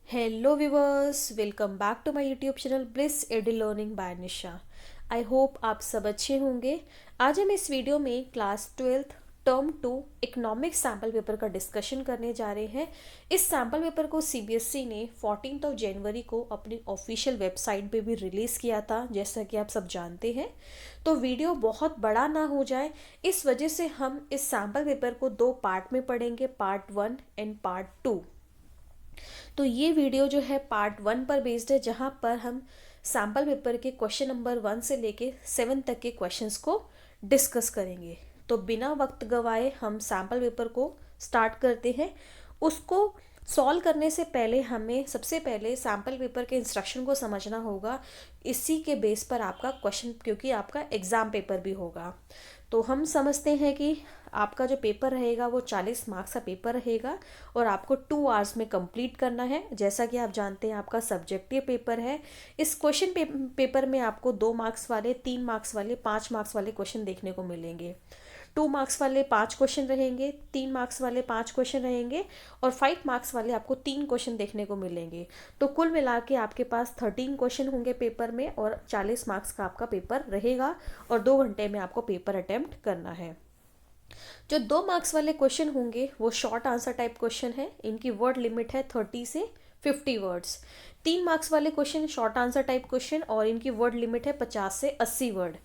Hello viewers, welcome back to my YouTube channel Bliss Edu Learning by Nisha. I hope आप सब अच्छे होंगे। आज हम इस वीडियो में class 12th term 2 economics sample paper का डिस्कशन करने जा रहे हैं। इस सैम्पल पेपर को सीबीएसई ने 14 जनवरी को अपनी ऑफिशियल वेबसाइट पे भी रिलीज़ किया था, जैसा कि आप सब जानते हैं। तो वीडियो बहुत बड़ा ना हो जाए, इस वजह से हम इस सैम्पल पेपर को दो पार्ट में पढ़ेंगे, पार्ट 1 एंड पार्ट 2। तो ये वीडियो जो है पार्ट 1 पर बेस्ड है, जहाँ पर हम सैम्पल पेपर के क्वेश्चन नंबर 1 से लेके 7 तक के क्वेश्चंस को डिस्कस करेंगे। तो बिना वक्त गवाए हम सैम्पल पेपर को स्टार्ट करते हैं। उसको सॉल्व करने से पहले हमें सबसे पहले सैम्पल पेपर के इंस्ट्रक्शन को समझना होगा। इसी के बेस पर आपका क्वेश्चन, क्योंकि आपका एग्ज़ाम पेपर भी होगा। तो हम समझते हैं कि आपका जो पेपर रहेगा वो 40 मार्क्स का पेपर रहेगा और आपको 2 आवर्स में कंप्लीट करना है। जैसा कि आप जानते हैं आपका सब्जेक्टिव पेपर है। इस क्वेश्चन पेपर में आपको 2 मार्क्स वाले, 3 मार्क्स वाले, 5 मार्क्स वाले क्वेश्चन देखने को मिलेंगे। 2 मार्क्स वाले 5 क्वेश्चन रहेंगे, 3 मार्क्स वाले 5 क्वेश्चन रहेंगे और 5 मार्क्स वाले आपको 3 क्वेश्चन देखने को मिलेंगे। तो कुल मिला के आपके पास 13 क्वेश्चन होंगे पेपर में और 40 मार्क्स का आपका पेपर रहेगा और 2 घंटे में आपको पेपर अटेम्प्ट करना है। जो 2 मार्क्स वाले क्वेश्चन होंगे वो शॉर्ट आंसर टाइप क्वेश्चन है। इनकी वर्ड लिमिट है 30 से 50 वर्ड्स। 3 मार्क्स वाले question short answer type question और इनकी वर्ड लिमिट है 50 से 80 वर्ड।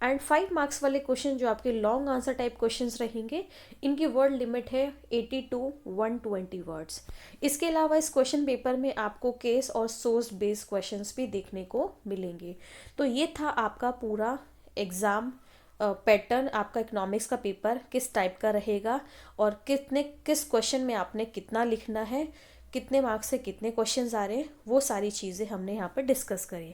एंड 5 मार्क्स वाले क्वेश्चन जो आपके लॉन्ग आंसर टाइप क्वेश्चंस रहेंगे, इनकी वर्ड लिमिट है 80 टू 120 वर्ड्स। इसके अलावा इस क्वेश्चन पेपर में आपको केस और सोर्स बेस्ड क्वेश्चंस भी देखने को मिलेंगे। तो ये था आपका पूरा एग्ज़ाम पैटर्न। आपका इकोनॉमिक्स का पेपर किस टाइप का रहेगा और किस क्वेश्चन में आपने कितना लिखना है, कितने मार्क्स से कितने क्वेश्चंस आ रहे हैं, वो सारी चीज़ें हमने यहाँ पर डिस्कस करी।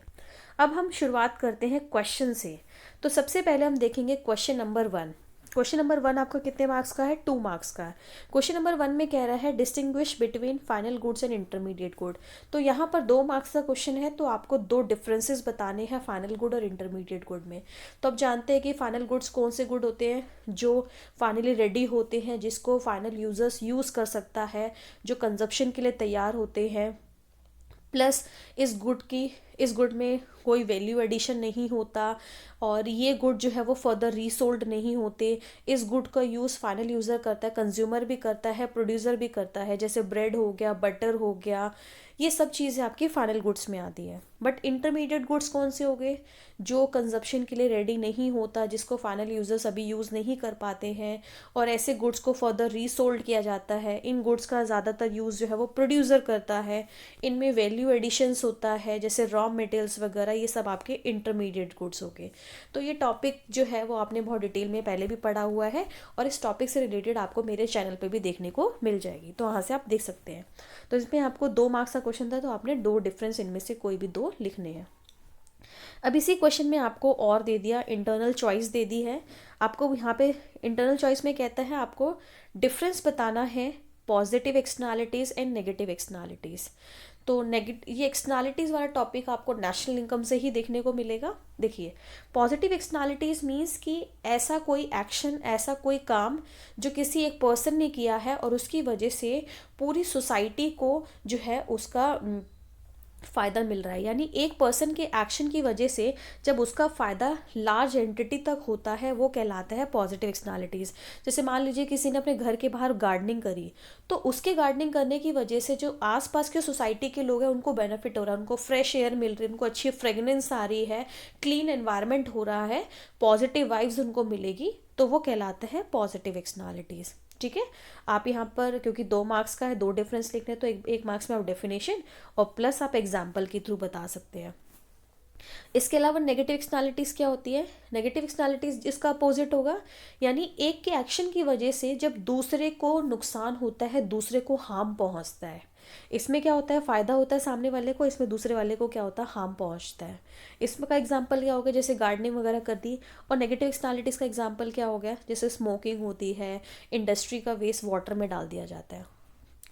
अब हम शुरुआत करते हैं क्वेश्चन से। तो सबसे पहले हम देखेंगे क्वेश्चन नंबर 1। क्वेश्चन नंबर 1 आपका कितने मार्क्स का है? 2 मार्क्स का है। क्वेश्चन नंबर 1 में कह रहा है distinguish between final goods and intermediate good. तो यहाँ पर 2 मार्क्स का क्वेश्चन है, तो आपको 2 डिफरेंसेस बताने हैं फाइनल गुड और इंटरमीडिएट गुड में। तो आप जानते हैं कि फाइनल गुड्स कौन से गुड होते हैं? जो फाइनली रेडी होते हैं, जिसको फाइनल यूजर्स यूज़ कर सकता है, जो कंजप्शन के लिए तैयार होते हैं। प्लस इस गुड में कोई वैल्यू एडिशन नहीं होता और ये गुड जो है वो फर्दर रीसोल्ड नहीं होते। इस गुड का यूज़ फाइनल यूज़र करता है, कंज्यूमर भी करता है, प्रोड्यूसर भी करता है। जैसे ब्रेड हो गया, बटर हो गया, ये सब चीज़ें आपकी फाइनल गुड्स में आती हैं। बट इंटरमीडिएट गुड्स कौन से हो गए? जो कंजप्शन के लिए रेडी नहीं होता, जिसको फाइनल यूज़र्स अभी यूज़ नहीं कर पाते हैं और ऐसे गुड्स को फर्दर रीसोल्ड किया जाता है। इन गुड्स का ज़्यादातर यूज़ जो है वो प्रोड्यूसर करता है। इनमें वैल्यू एडिशंस होता है, जैसे रॉ मटेरियल्स वगैरह, ये सब आपके इंटरमीडिएट गुड्स हो गए। तो ये टॉपिक जो है वो आपने बहुत डिटेल में पहले भी पढ़ा हुआ है और इस टॉपिक से रिलेटेड आपको मेरे चैनल पे भी देखने को मिल जाएगी, तो वहाँ से आप देख सकते हैं। तो इसमें आपको 2 मार्क्स का क्वेश्चन था, तो आपने 2 डिफरेंस इनमें से कोई भी 2 लिखने हैं। अब इसी क्वेश्चन में आपको और दे दिया, इंटरनल चॉइस दे दी है आपको। यहाँ पे इंटरनल चॉइस में कहता है आपको डिफरेंस बताना है positive externalities and negative externalities. तो ये एक्सटर्नैलिटीज़ वाला टॉपिक आपको नेशनल इनकम से ही देखने को मिलेगा। देखिए, पॉजिटिव एक्सटर्नैलिटीज़ मीन्स कि ऐसा कोई एक्शन, ऐसा कोई काम जो किसी एक पर्सन ने किया है और उसकी वजह से पूरी सोसाइटी को जो है उसका फ़ायदा मिल रहा है। यानी एक पर्सन के एक्शन की वजह से जब उसका फ़ायदा लार्ज एंटिटी तक होता है, वो कहलाता है पॉजिटिव एक्सटर्नैलिटीज़। जैसे मान लीजिए किसी ने अपने घर के बाहर गार्डनिंग करी, तो उसके गार्डनिंग करने की वजह से जो आसपास के सोसाइटी के लोग हैं उनको बेनिफिट हो रहा है, उनको फ्रेश एयर मिल रही है, उनको अच्छी फ्रेगनेंस आ रही है, क्लीन एनवायरनमेंट हो रहा है, पॉजिटिव वाइब्स उनको मिलेगी, तो वो कहलाता है पॉजिटिव एक्सटर्नैलिटीज़। ठीक है। आप यहाँ पर क्योंकि 2 मार्क्स का है, 2 डिफरेंस लिखने हैं, तो एक मार्क्स में आप डेफिनेशन और प्लस आप एग्जाम्पल के थ्रू बता सकते हैं। इसके अलावा नेगेटिव एक्सटर्नैलिटीज़ क्या होती है? नेगेटिव एक्सटर्नैलिटीज़ इसका अपोजिट होगा, यानी एक के एक्शन की वजह से जब दूसरे को नुकसान होता है, दूसरे को हार्म पहुंचता है। इसमें क्या होता है? फ़ायदा होता है सामने वाले को, इसमें दूसरे वाले को क्या होता है? हार्म पहुंचता है। इसमें का एग्जांपल क्या हो गया? जैसे गार्डनिंग वगैरह कर दी। और नेगेटिव एक्सटर्नैलिटीज़ का एग्जांपल क्या हो गया? जैसे स्मोकिंग होती है, इंडस्ट्री का वेस्ट वाटर में डाल दिया जाता है।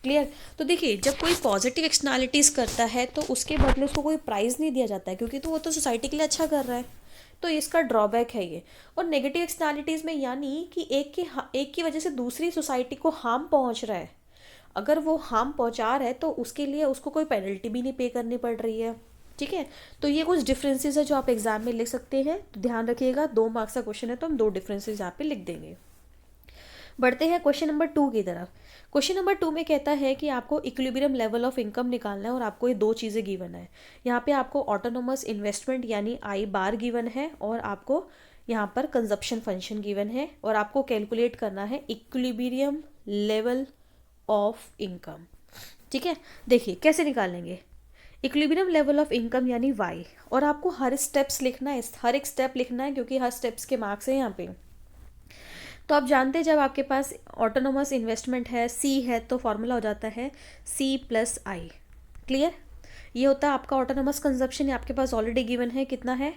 क्लियर? तो देखिए, जब कोई पॉजिटिव एक्सटर्नैलिटीज़ करता है तो उसके बदले उसको कोई प्राइज़ नहीं दिया जाता है, क्योंकि तो वो तो सोसाइटी के लिए अच्छा कर रहा है। तो इसका ड्रॉबैक है ये। और नेगेटिव एक्सटर्नैलिटीज़ में यानी कि एक की वजह से दूसरी सोसाइटी को हार्म पहुंच रहा है। अगर वो हार्म पहुंचा रहा है तो उसके लिए उसको कोई पेनल्टी भी नहीं पे करनी पड़ रही है। ठीक है, तो ये कुछ डिफरेंसेस है जो आप एग्जाम में लिख सकते हैं, तो ध्यान रखिएगा 2 मार्क्स का क्वेश्चन है तो हम 2 डिफरेंसेस यहाँ पे लिख देंगे। बढ़ते हैं क्वेश्चन नंबर 2 की तरफ। क्वेश्चन नंबर 2 में कहता है कि आपको इक्विलिब्रियम लेवल ऑफ इनकम निकालना है और आपको ये 2 चीज़ें गिवन है। यहाँ पे आपको ऑटोनोमस इन्वेस्टमेंट यानी आई बार गिवन है और आपको यहाँ पर कंजप्शन फंक्शन गिवन है और आपको कैलकुलेट करना है इक्विलिब्रियम लेवल ऑफ इनकम। ठीक है, देखिए कैसे निकालेंगे इक्विलिब्रियम लेवल ऑफ इनकम यानी वाई, और आपको हर स्टेप्स लिखना है, हर एक स्टेप लिखना है क्योंकि हर स्टेप्स के मार्क्स हैं यहाँ पे। तो आप जानते हैं जब आपके पास ऑटोनोमस इन्वेस्टमेंट है सी है तो फॉर्मूला हो जाता है सी प्लस आई। क्लियर, ये होता है आपका ऑटोनोमस कंजप्शन, आपके पास ऑलरेडी गिवन है कितना है,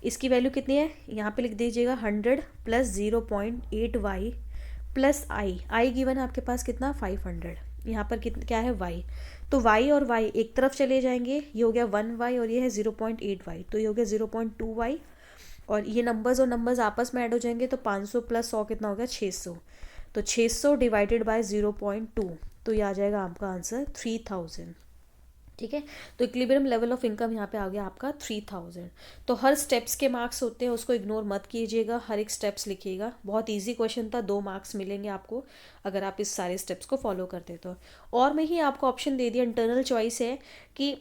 इसकी वैल्यू कितनी है यहाँ पे लिख दीजिएगा 100 plus 0.8 Y plus I given है आपके पास कितना 500, यहाँ पर क्या है वाई, तो वाई और वाई एक तरफ चले जाएंगे, ये हो गया 1 वाई और ये है 0.8 वाई, तो ये हो गया 0.2 वाई और ये नंबर्स और नंबर्स आपस में ऐड हो जाएंगे तो 500 प्लस 100 कितना हो गया 600, तो 600 डिवाइडेड बाय 0.2, तो ये आ जाएगा आपका आंसर 3000। ठीक है, तो इक्विलिब्रियम लेवल ऑफ इनकम यहाँ पे आ गया आपका 3000। तो हर स्टेप्स के मार्क्स होते हैं, उसको इग्नोर मत कीजिएगा, हर एक स्टेप्स लिखिएगा। बहुत इजी क्वेश्चन था, 2 मार्क्स मिलेंगे आपको अगर आप इस सारे स्टेप्स को फॉलो करते तो। और मैं ही आपको ऑप्शन दे दिया, इंटरनल चॉइस है कि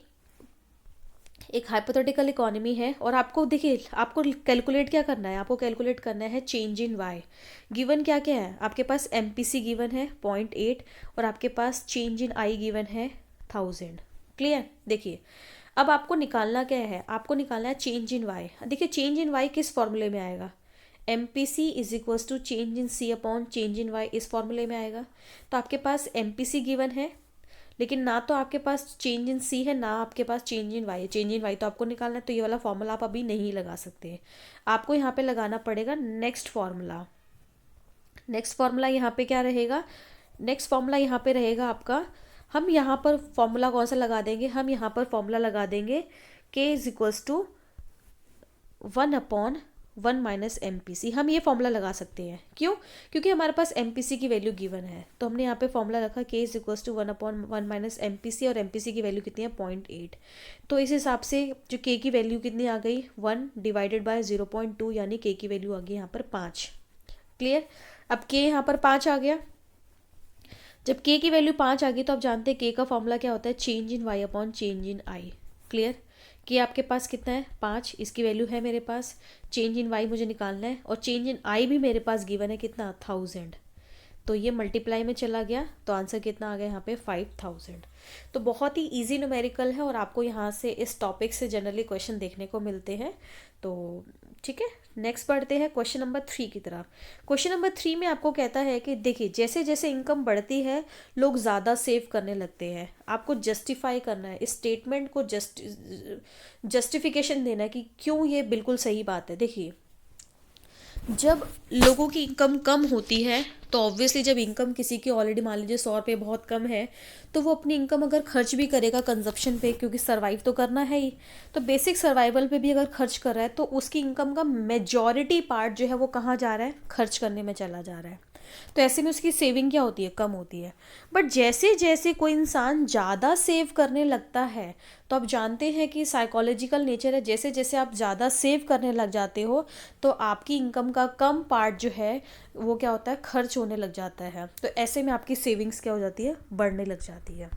एक हाइपोथेटिकल इकोनॉमी है और आपको देखिए आपको कैलकुलेट क्या करना है, आपको कैलकुलेट करना है चेंज इन वाई। गिवन क्या क्या है आपके पास, एमपीसी गिवन है 0.8 और आपके पास चेंज इन आई गिवन है 1000। क्लियर, देखिए अब आपको निकालना क्या है, आपको निकालना है चेंज इन वाई। देखिए चेंज इन वाई किस फॉर्मूले में आएगा, M P C is equals to change in C upon change in Y, इस फॉर्मूले में आएगा। तो आपके पास एम पी सी गिवन है लेकिन ना तो आपके पास चेंज इन सी है ना आपके पास चेंज इन वाई है, चेंज इन वाई तो आपको निकालना है, तो ये वाला फॉर्मूला आप अभी नहीं लगा सकते, आपको यहाँ पे लगाना पड़ेगा नेक्स्ट फॉर्मूला। नेक्स्ट फॉर्मूला यहाँ पे क्या रहेगा, नेक्स्ट फॉर्मूला यहाँ पे रहेगा आपका, हम यहाँ पर फॉर्मूला कौन सा लगा देंगे, हम यहाँ पर फॉर्मूला लगा देंगे k is equals to 1/1 minus M P C. हम ये फॉर्मूला लगा सकते हैं, क्यों, क्योंकि हमारे पास एम पी सी की वैल्यू गिवन है, तो हमने यहाँ पे फॉर्मूला रखा k is equals to 1/1 minus M P C और एम पी सी की वैल्यू कितनी है 0.8। तो इस हिसाब से जो k की वैल्यू कितनी आ गई 1 डिवाइडेड बाय 0.2 यानी k की वैल्यू आ गई यहाँ पर 5। क्लियर, अब k यहाँ पर 5 आ गया, जब k की वैल्यू 5 आ गई तो आप जानते हैं k का फॉर्मूला क्या होता है, change in y upon change in i। Clear, k आपके पास कितना है 5, इसकी वैल्यू है मेरे पास, चेंज इन y मुझे निकालना है और चेंज इन i भी मेरे पास गिवन है कितना 1000, तो ये मल्टीप्लाई में चला गया तो आंसर कितना आ गया यहाँ पे 5000। तो बहुत ही इजी न्यूमेरिकल है और आपको यहाँ से इस टॉपिक से जनरली क्वेश्चन देखने को मिलते हैं। तो ठीक है, नेक्स्ट बढ़ते हैं क्वेश्चन नंबर 3 की तरफ। क्वेश्चन नंबर 3 में आपको कहता है कि देखिए जैसे जैसे इनकम बढ़ती है लोग ज़्यादा सेव करने लगते हैं, आपको जस्टिफाई करना है, इस स्टेटमेंट को जस्टिफिकेशन देना है कि क्यों ये बिल्कुल सही बात है। देखिए जब लोगों की इनकम कम होती है तो ऑब्वियसली जब इनकम किसी की ऑलरेडी मान लीजिए 100 रुपये बहुत कम है तो वो अपनी इनकम अगर खर्च भी करेगा कंजप्शन पे, क्योंकि सर्वाइव तो करना है ही, तो बेसिक सर्वाइवल पे भी अगर खर्च कर रहा है तो उसकी इनकम का मेजॉरिटी पार्ट जो है वो कहाँ जा रहा है, खर्च करने में चला जा रहा है। तो ऐसे में उसकी सेविंग क्या होती है, कम होती है। बट जैसे जैसे कोई इंसान ज़्यादा सेव करने लगता है तो आप जानते हैं कि साइकोलॉजिकल नेचर है, जैसे जैसे आप ज़्यादा सेव करने लग जाते हो तो आपकी इनकम का कम पार्ट जो है वो क्या होता है, खर्च होने लग जाता है। तो ऐसे में आपकी सेविंग्स क्या हो जाती है, बढ़ने लग जाती है।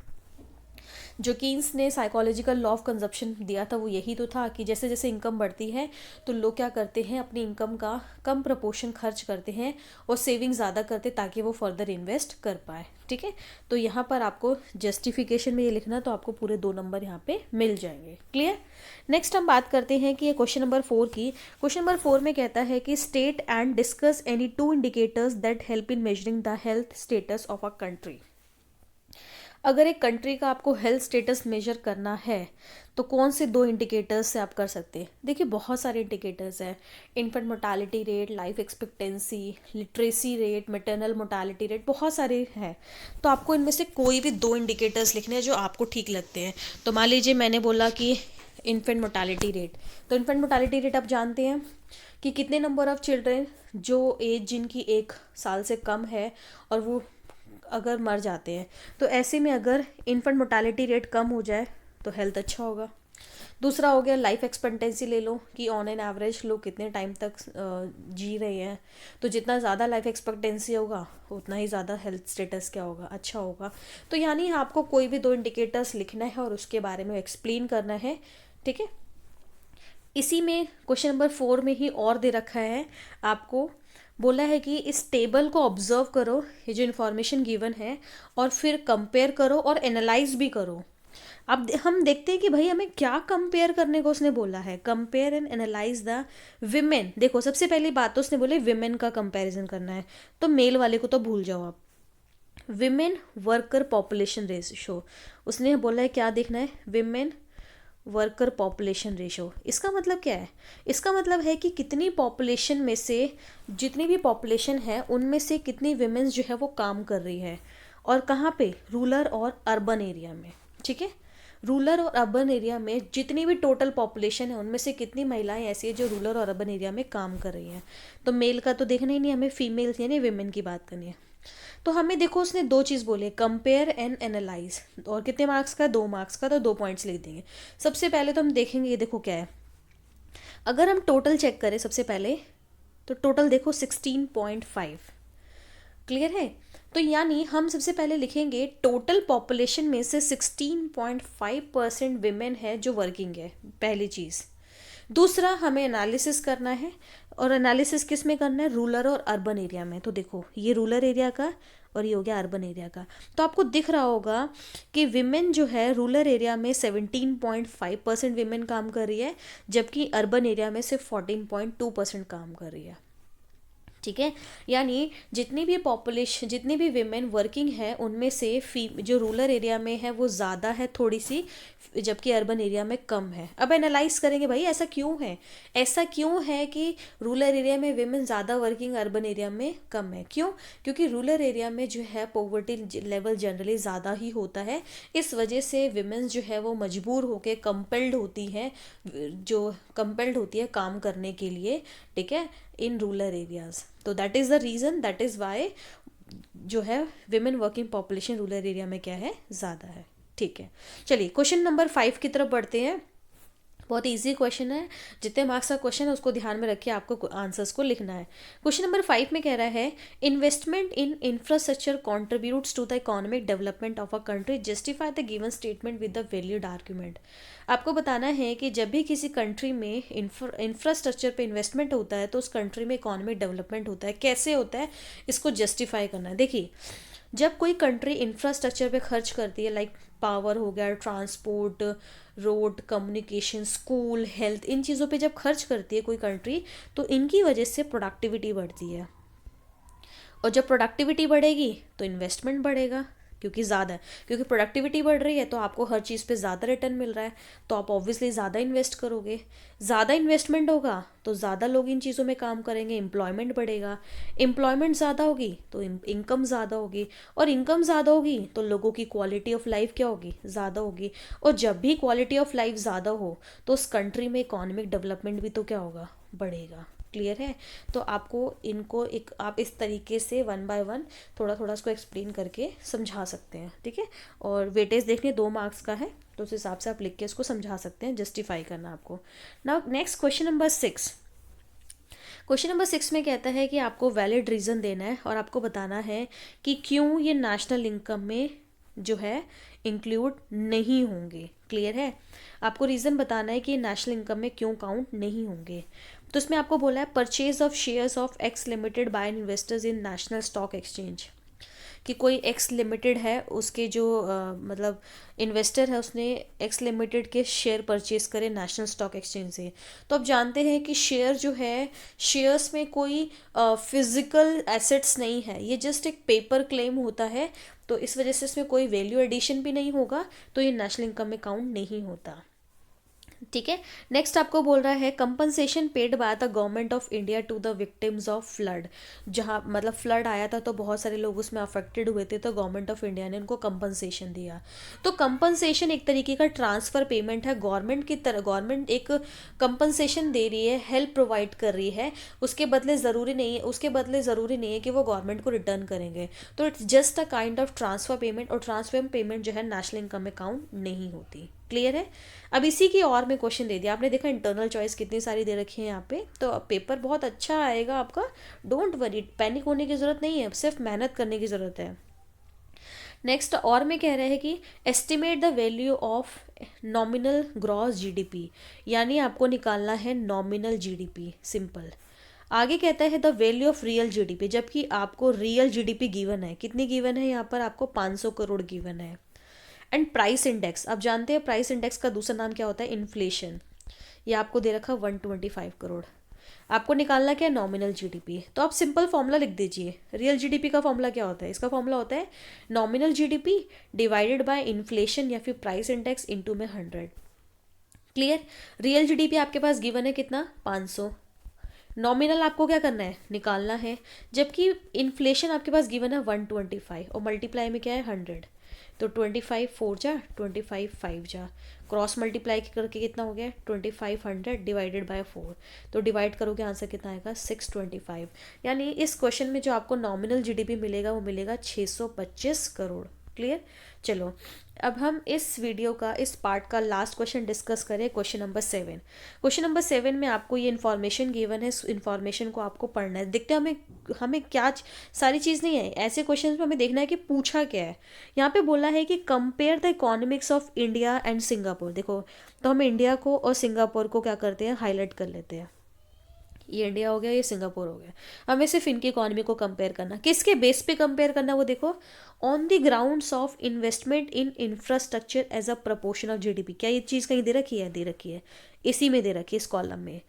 जो कीन्स ने साइकोलॉजिकल लॉ ऑफ कंजप्शन दिया था वो यही तो था कि जैसे जैसे इनकम बढ़ती है तो लोग क्या करते हैं, अपनी इनकम का कम प्रपोर्शन खर्च करते हैं और सेविंग ज़्यादा करते ताकि वो फर्दर इन्वेस्ट कर पाए। ठीक है, तो यहाँ पर आपको जस्टिफिकेशन में ये लिखना तो आपको पूरे 2 नंबर यहाँ पे मिल जाएंगे। क्लियर, नेक्स्ट हम बात करते हैं कि ये क्वेश्चन नंबर 4 की। क्वेश्चन नंबर 4 में कहता है कि state and discuss any 2 indicators that help in measuring the health status of a country. अगर एक कंट्री का आपको हेल्थ स्टेटस मेजर करना है तो कौन से 2 इंडिकेटर्स से आप कर सकते हैं। देखिए बहुत सारे इंडिकेटर्स हैं, infant mortality rate, life expectancy, literacy rate, maternal mortality rate, बहुत सारे हैं। तो आपको इनमें से कोई भी 2 इंडिकेटर्स लिखने हैं जो आपको ठीक लगते हैं। तो मान लीजिए मैंने बोला कि इन्फेंट मोर्टालिटी रेट, तो इन्फेंट मोर्टालिटी रेट आप जानते हैं कि कितने नंबर ऑफ़ चिल्ड्रेन जो एज जिनकी 1 साल से कम है और वो अगर मर जाते हैं। तो ऐसे में अगर इन्फेंट मोर्टालिटी रेट कम हो जाए तो हेल्थ अच्छा होगा। दूसरा हो गया लाइफ एक्सपेक्टेंसी, ले लो कि ऑन एन एवरेज लोग कितने टाइम तक जी रहे हैं। तो जितना ज़्यादा लाइफ एक्सपेक्टेंसी होगा उतना ही ज़्यादा हेल्थ स्टेटस क्या होगा, अच्छा होगा। तो यानी आपको कोई भी 2 इंडिकेटर्स लिखना है और उसके बारे में एक्सप्लेन करना है, ठीक है। इसी में क्वेश्चन नंबर 4 में ही और दे रखा है आपको, बोला है कि इस टेबल को ऑब्जर्व करो, ये जो इन्फॉर्मेशन गिवन है, और फिर कंपेयर करो और एनालाइज भी करो। अब हम देखते हैं कि भाई हमें क्या कंपेयर करने को उसने बोला है। Compare and analyse the women. देखो सबसे पहली बात तो उसने बोले विमेन का कंपैरिजन करना है, तो मेल वाले को तो भूल जाओ आप। विमेन वर्कर पॉपुलेशन रेशियो उसने बोला है, क्या देखना है, विमेन वर्कर पॉपुलेशन रेशो। इसका मतलब क्या है, इसका मतलब है कि कितनी पॉपुलेशन में से, जितनी भी पॉपुलेशन है उनमें से कितनी विमेंस जो है वो काम कर रही है, और कहाँ पे, रूरल और अर्बन एरिया में, ठीक है। रूरल और अर्बन एरिया में जितनी भी टोटल पॉपुलेशन है उनमें से कितनी महिलाएं ऐसी है जो रूरल और अर्बन एरिया में काम कर रही हैं। तो मेल का तो देखना ही नहीं, हमें फीमेल्स यानी विमेन की बात करनी है। तो हमें देखो उसने 2 चीज़ बोले, कंपेयर एंड एनालाइज, और कितने मार्क्स का, 2 मार्क्स का, तो 2 पॉइंट्स लिख देंगे। सबसे पहले तो हम देखेंगे, ये देखो क्या है, अगर हम टोटल चेक करें सबसे पहले, तो टोटल देखो 16.5, क्लियर है। तो यानी हम सबसे पहले लिखेंगे टोटल पॉपुलेशन में से 16.5% विमेन है जो वर्किंग है, पहली चीज़। दूसरा हमें एनालिसिस करना है, और एनालिसिस किस में करना है, रूरल और अर्बन एरिया में। तो देखो ये रूरल एरिया का और ये हो गया अर्बन एरिया का। तो आपको दिख रहा होगा कि विमेन जो है रूरल एरिया में 17.5% विमेन काम कर रही है, जबकि अर्बन एरिया में सिर्फ 14.2% काम कर रही है, ठीक है। यानी जितनी भी पॉपुलेशन, जितनी भी विमेन वर्किंग है उनमें से जो रूरल एरिया में है वो ज़्यादा है थोड़ी सी, जबकि अर्बन एरिया में कम है। अब एनालाइज करेंगे भाई ऐसा क्यों है, ऐसा क्यों है कि रूरल एरिया में विमेन ज़्यादा वर्किंग, अर्बन एरिया में कम है, क्यों? क्योंकि रूरल एरिया में जो है पॉवर्टी लेवल जनरली ज़्यादा ही होता है। इस वजह से विमेन जो है वो मजबूर होकर कंपेल्ड होती है, जो कंपेल्ड होती है काम करने के लिए, ठीक है, इन रूरल एरियाज। तो that is the reason, that is why जो है women working population rural area में क्या है, ज़्यादा है, ठीक है। चलिए क्वेश्चन नंबर 5 की तरफ बढ़ते हैं। बहुत इजी क्वेश्चन है, जितने मार्क्स का क्वेश्चन है उसको ध्यान में रखिए, आपको आंसर्स को लिखना है। क्वेश्चन नंबर 5 में कह रहा है, investment in infrastructure contributes to the economic development of a country, justify the given statement with the valid argument. आपको बताना है कि जब भी किसी कंट्री में इंफ्रास्ट्रक्चर पे इन्वेस्टमेंट होता है तो उस कंट्री में इकोनॉमिक डेवलपमेंट होता है, कैसे होता है, इसको जस्टिफाई करना है। देखिए जब कोई कंट्री इंफ्रास्ट्रक्चर पे खर्च करती है, लाइक पावर हो गया, transport, road, communication, school, health, इन चीज़ों पे जब खर्च करती है कोई कंट्री, तो इनकी वजह से प्रोडक्टिविटी बढ़ती है, और जब प्रोडक्टिविटी बढ़ेगी तो इन्वेस्टमेंट बढ़ेगा, क्योंकि ज़्यादा, क्योंकि प्रोडक्टिविटी बढ़ रही है तो आपको हर चीज़ पे ज़्यादा रिटर्न मिल रहा है, तो आप ऑब्वियसली ज़्यादा इन्वेस्ट करोगे। ज़्यादा इन्वेस्टमेंट होगा तो ज़्यादा लोग इन चीज़ों में काम करेंगे, एम्प्लॉयमेंट बढ़ेगा, एम्प्लॉयमेंट ज़्यादा होगी तो इनकम ज़्यादा होगी, और इनकम ज़्यादा होगी तो लोगों की क्वालिटी ऑफ लाइफ क्या होगी, ज़्यादा होगी। और जब भी क्वालिटी ऑफ लाइफ ज़्यादा हो तो उस कंट्री में इकोनॉमिक डेवलपमेंट भी तो क्या होगा, बढ़ेगा। क्लियर है। तो आपको इनको एक आप इस तरीके से 1 बाय 1 थोड़ा थोड़ा इसको एक्सप्लेन करके समझा सकते हैं, ठीक है। और वेटेज देखने 2 मार्क्स का है, तो उस हिसाब से आप लिख के इसको समझा सकते हैं, जस्टिफाई करना आपको। Now next question number 6। Question number 6 में कहता है कि आपको वैलिड रीज़न देना है और आपको बताना है कि क्यों ये नेशनल इनकम में जो है इंक्लूड नहीं होंगे। क्लियर है। आपको रीज़न बताना है कि नेशनल इनकम में क्यों काउंट नहीं होंगे। तो इसमें आपको बोला है purchase of shares of x limited by investors in national stock exchange, कि कोई एक्स लिमिटेड है, उसके जो मतलब इन्वेस्टर है उसने एक्स लिमिटेड के शेयर परचेज करे नेशनल स्टॉक एक्सचेंज से। तो आप जानते हैं कि शेयर जो है, शेयर्स में कोई फिजिकल एसेट्स नहीं है, ये जस्ट एक पेपर क्लेम होता है, तो इस वजह से इसमें कोई वैल्यू एडिशन भी नहीं होगा, तो ये नेशनल इनकम में काउंट नहीं होता। ठीक है। नेक्स्ट आपको बोल रहा है compensation paid by the government of India to the victims of flood. जहाँ मतलब फ्लड आया था तो बहुत सारे लोग उसमें अफेक्टेड हुए थे, तो गवर्नमेंट ऑफ इंडिया ने उनको कंपनसेशन दिया। तो कंपनसेशन एक तरीके का ट्रांसफ़र पेमेंट है, गवर्नमेंट की तरह गवर्नमेंट एक कंपनसेशन दे रही है, हेल्प प्रोवाइड कर रही है, उसके बदले ज़रूरी नहीं है कि वो गवर्नमेंट को रिटर्न करेंगे। तो it's just a kind of transfer payment, और ट्रांसफर पेमेंट जो है नेशनल इनकम अकाउंट नहीं होती। क्लियर है। अब इसी की और में क्वेश्चन दे दिया आपने, देखा इंटरनल चॉइस कितनी सारी दे रखी है यहाँ पे, तो अब पेपर बहुत अच्छा आएगा आपका। डोंट वरी, पैनिक होने की ज़रूरत नहीं है, सिर्फ मेहनत करने की ज़रूरत है। नेक्स्ट और में कह रहे हैं कि estimate the value of nominal gross GDP, यानी आपको निकालना है नॉमिनल जीडीपी, सिंपल। आगे कहता है the value of real GDP, जबकि आपको रियल जीडीपी गिवन है, कितनी गिवन है यहाँ पर, आपको 500 करोड़ गिवन है। एंड प्राइस इंडेक्स, आप जानते हैं प्राइस इंडेक्स का दूसरा नाम क्या होता है, इन्फ्लेशन। ये आपको दे रखा 125 करोड़। आपको निकालना क्या है, नॉमिनल जीडीपी। तो आप सिंपल फॉर्मूला लिख दीजिए, रियल जीडीपी का फॉर्मूला क्या होता है, इसका फॉर्मूला होता है nominal GDP divided by inflation या फिर प्राइस इंडेक्स इनटू में 100। क्लियर। रियल जीडीपी आपके पास गिवन है कितना, 500। नॉमिनल आपको क्या करना है, निकालना है, जबकि इन्फ्लेशन आपके पास गिवन है 125 और मल्टीप्लाई में क्या है 100। तो 25 4 जा, 25 5 जा, क्रॉस मल्टीप्लाई करके कितना हो गया 2500 डिवाइडेड बाय 4। तो डिवाइड करोगे आंसर कितना आएगा 625। यानी इस क्वेश्चन में जो आपको नॉमिनल जीडीपी मिलेगा वो मिलेगा 625 करोड़। क्लियर। चलो अब हम इस वीडियो का इस पार्ट का लास्ट क्वेश्चन डिस्कस करें, क्वेश्चन नंबर 7। क्वेश्चन नंबर 7 में आपको ये इन्फॉर्मेशन गिवन है, इस इन्फॉर्मेशन को आपको पढ़ना है। देखते हैं हमें क्या सारी चीज़ नहीं है, ऐसे क्वेश्चन में हमें देखना है कि पूछा क्या है। यहाँ पे बोला है कि compare the economics of India and Singapore. देखो, तो हम इंडिया को और सिंगापुर को क्या करते हैं, हाईलाइट कर लेते हैं। ये इंडिया हो गया, ये सिंगापुर हो गया। हमें सिर्फ इनकी इकोनॉमी को कंपेयर करना, किसके बेस पे कंपेयर करना, वो देखो, on the grounds of investment in infrastructure as a proportion of GDP. क्या ये चीज़ कहीं दे रखी है, दे रखी है, इसी में दे रखी है, इस कॉलम में,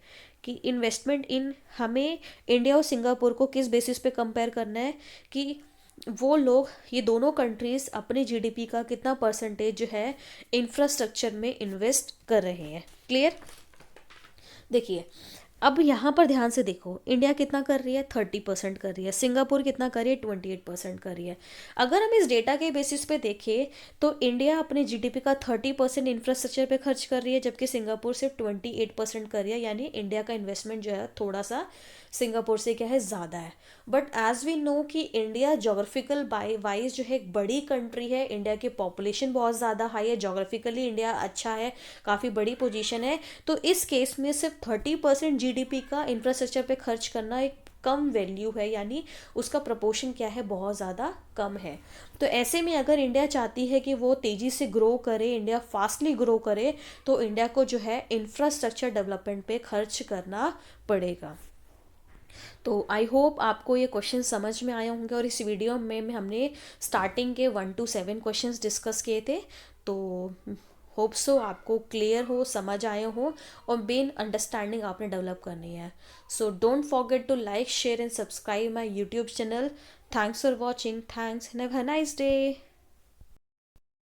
कि इन्वेस्टमेंट इन, हमें इंडिया और सिंगापुर को किस बेसिस पे कंपेयर करना है, कि वो लोग, ये दोनों कंट्रीज अपने जीडीपी का कितना परसेंटेज जो है इंफ्रास्ट्रक्चर में इन्वेस्ट कर रहे हैं। क्लियर। देखिए अब यहाँ पर ध्यान से देखो, इंडिया कितना कर रही है, 30% कर रही है, सिंगापुर कितना कर रही है, 28% कर रही है। अगर हम इस डेटा के बेसिस पे देखें तो इंडिया अपने जीडीपी का 30% इंफ्रास्ट्रक्चर पे खर्च कर रही है, जबकि सिंगापुर सिर्फ 28% कर रही है। यानी इंडिया का इन्वेस्टमेंट जो है थोड़ा सा सिंगापुर से क्या है, ज़्यादा है। बट एज वी नो कि इंडिया जोग्राफिकल वाइज जो है एक बड़ी कंट्री है, इंडिया की पॉपुलेशन बहुत ज़्यादा हाई है, जोग्राफिकली इंडिया अच्छा है, काफ़ी बड़ी पोजीशन है। तो इस केस में सिर्फ 30% जीडीपी का इंफ्रास्ट्रक्चर पे खर्च करना एक कम वैल्यू है, यानी उसका प्रपोर्शन क्या है, बहुत ज़्यादा कम है। तो ऐसे में अगर इंडिया चाहती है कि वो तेज़ी से ग्रो करे, इंडिया फास्टली ग्रो करे, तो इंडिया को जो है इंफ्रास्ट्रक्चर डेवलपमेंट पे खर्च करना पड़ेगा। तो आई होप आपको ये क्वेश्चन समझ में आए होंगे, और इस वीडियो में हमने स्टार्टिंग के 1 to 7 क्वेश्चंस डिस्कस किए थे। तो होप सो आपको क्लियर हो, समझ आए हो, और मेन अंडरस्टैंडिंग आपने डेवलप करनी है। So don't forget to like, share and subscribe my YouTube channel. Thanks for watching, thanks, have a nice day.